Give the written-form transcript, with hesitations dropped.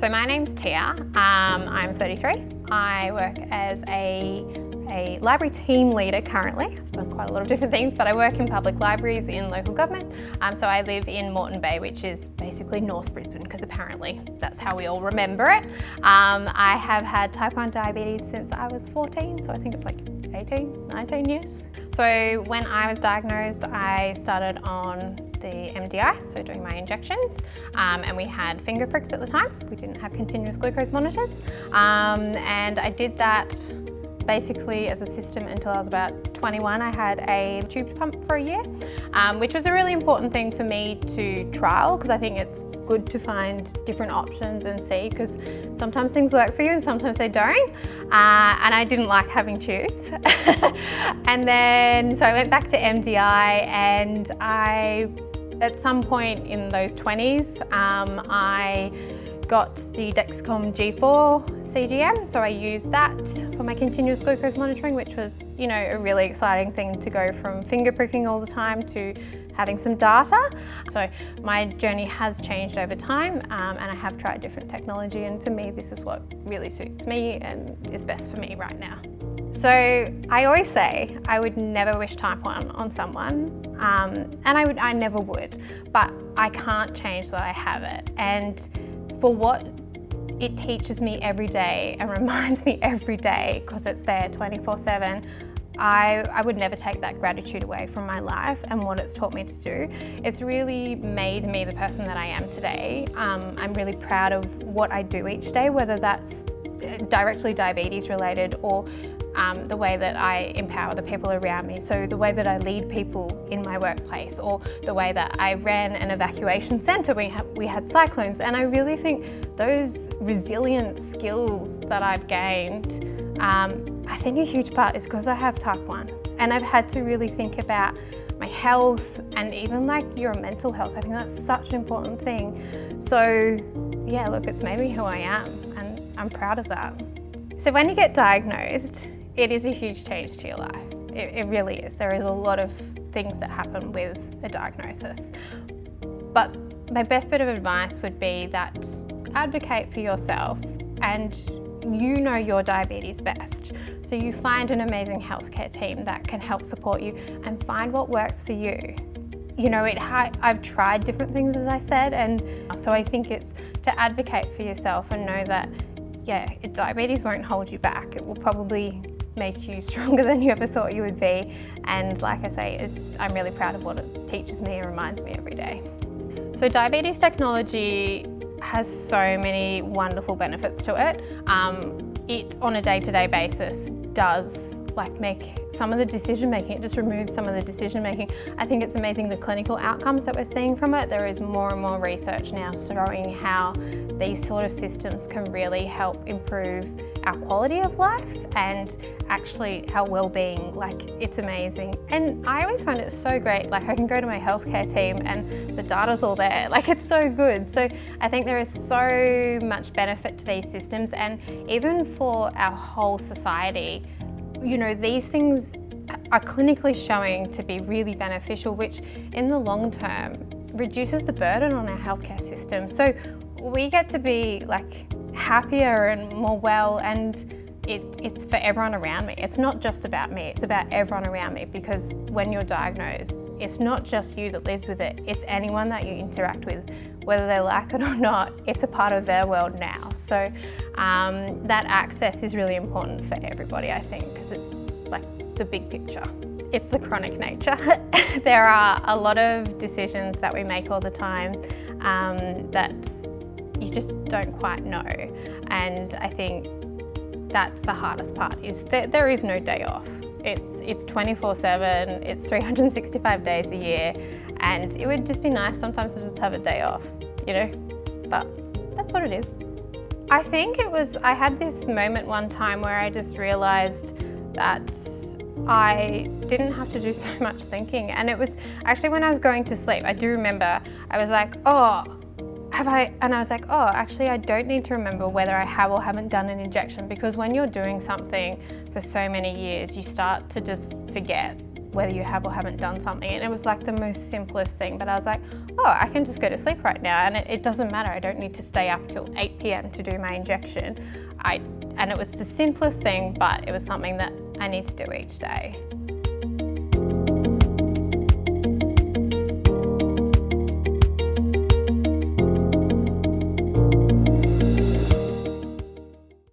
So my name's Tia, I'm 33. I work as a library team leader currently. I've done quite a lot of different things, but I work in public libraries in local government. So I live in Moreton Bay, which is basically North Brisbane, because apparently that's how we all remember it. I have had type 1 diabetes since I was 14, so I think it's like 18, 19 years. So when I was diagnosed, I started on the MDI, so doing my injections, and we had finger pricks at the time. We didn't have continuous glucose monitors, and I did that basically as a system until I was about 21. I had a tube pump for a year, which was a really important thing for me to trial, because I think it's good to find different options and see, because sometimes things work for you and sometimes they don't. And I didn't like having tubes. And then, so I went back to MDI, and at some point in those 20s, I got the Dexcom G4 CGM, so I used that for my continuous glucose monitoring, which was, you know, a really exciting thing to go from finger pricking all the time to having some data. So my journey has changed over time, and I have tried different technology, and for me this is what really suits me and is best for me right now. So I always say I would never wish type 1 on someone, and I never would, but I can't change that I have it. And for what it teaches me every day and reminds me every day, because it's there 24/7, I would never take that gratitude away from my life and what it's taught me to do. It's really made me the person that I am today. I'm really proud of what I do each day, whether that's directly diabetes related or the way that I empower the people around me. So the way that I lead people in my workplace, or the way that I ran an evacuation centre. We had cyclones, and I really think those resilient skills that I've gained, I think a huge part is because I have type 1. And I've had to really think about my health and even like your mental health. I think that's such an important thing. So yeah, look, it's made me who I am, and I'm proud of that. So when you get diagnosed, it is a huge change to your life. It really is. There is a lot of things that happen with a diagnosis. But my best bit of advice would be that advocate for yourself, and you know your diabetes best. So you find an amazing healthcare team that can help support you and find what works for you. You know, I've tried different things, as I said, and so I think it's to advocate for yourself and know that, yeah, diabetes won't hold you back. It will probably make you stronger than you ever thought you would be. And like I say, I'm really proud of what it teaches me and reminds me every day. So diabetes technology has so many wonderful benefits to it. It, on a day-to-day basis, does make some of the decision making. It just removes some of the decision making. I think it's amazing the clinical outcomes that we're seeing from it. There is more and more research now showing how these sort of systems can really help improve our quality of life and actually our well-being. It's amazing. And I always find it so great. I can go to my healthcare team and the data's all there. It's so good. So I think there is so much benefit to these systems, and even for our whole society. You know, these things are clinically showing to be really beneficial, which in the long term reduces the burden on our healthcare system. So we get to be happier and more well, and it's for everyone around me. It's not just about me, it's about everyone around me, because when you're diagnosed, it's not just you that lives with it, it's anyone that you interact with, whether they like it or not. It's a part of their world now. So that access is really important for everybody, I think, because it's the big picture. It's the chronic nature. There are a lot of decisions that we make all the time that you just don't quite know. And I think that's the hardest part, is that there is no day off. It's 24/7, it's 365 days a year, and it would just be nice sometimes to just have a day off, you know, but that's what it is. I think I had this moment one time where I just realised that I didn't have to do so much thinking, and it was actually when I was going to sleep. I do remember I was like, oh, have I? And I was like, oh, actually I don't need to remember whether I have or haven't done an injection, because when you're doing something for so many years, you start to just forget whether you have or haven't done something. And it was like the most simplest thing, but I was like, oh, I can just go to sleep right now, and it doesn't matter. I don't need to stay up till 8 p.m. to do my injection. And it was the simplest thing, but it was something that I need to do each day.